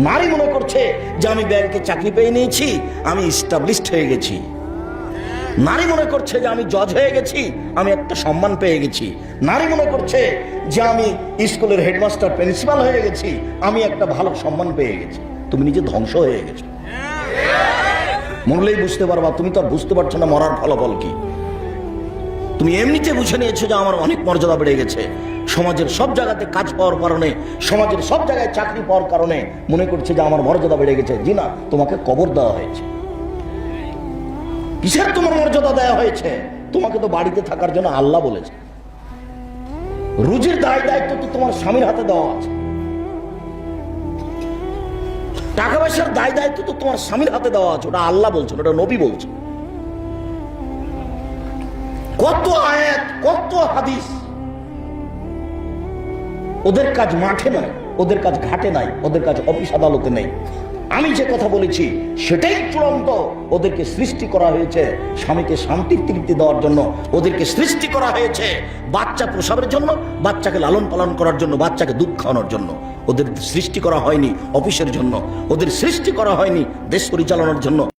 নারী মনে করছে যে আমি ব্যাংকে চাকরি পেয়ে নিয়েছি, আমি এস্টাবলিশড হয়ে গেছি। নারী মনে করছে যে আমি জজ হয়ে গেছি, আমি একটা সম্মান পেয়ে গেছি। নারী মনে করছে যে আমি স্কুলের হেডমাস্টার প্রিন্সিপাল হয়ে গেছি, আমি একটা ভালো সম্মান পেয়ে গেছি। তুমি নিজে ধ্বংস হয়ে গেছো। মরলেই বুঝতে পারবা, তুমি তো আর বুঝতে পারছো না মরার ফলাফল কি। তুমি এমনিতে বুঝে নিয়েছো যে আমার অনেক মর্যাদা বেড়ে গেছে, সমাজের সব জায়গাতে কাজ পাওয়ার কারণে, সমাজের সব জায়গায় চাকরি পাওয়ার কারণে মনে করছে যে আমার মর্যাদা বেড়ে গেছে। জি না, তোমাকে কবর দেওয়া হয়েছে। কিসের তোমার মর্যাদা দেওয়া হয়েছে? তোমাকে তো বাড়িতে থাকার জন্য আল্লাহ বলেছে। রুজির দায় দায়িত্ব তো তোমার স্বামীর হাতে দেওয়া আছে। টাকা পয়সার দায় দায়িত্ব তো তোমার স্বামীর হাতে দেওয়া আছে। ওটা আল্লাহ বলছেন, ওটা নবী বলছেন। কত আয়াত, কত হাদিস। ওদের কাজ মাঠে নাই, ওদের কাজ ঘাটে নাই, ওদের কাজ অফিস আদালতে নেই। আমি যে কথা বলেছি সেটাই চূড়ান্ত। ওদেরকে সৃষ্টি করা হয়েছে স্বামীকে শান্তির তৃপ্তি দেওয়ার জন্য। ওদেরকে সৃষ্টি করা হয়েছে বাচ্চা প্রসবের জন্য, বাচ্চাকে লালন পালন করার জন্য, বাচ্চাকে দুধ খাওয়ানোর জন্য। ওদের সৃষ্টি করা হয়নি অফিসের জন্য, ওদের সৃষ্টি করা হয়নি দেশ পরিচালনার জন্য।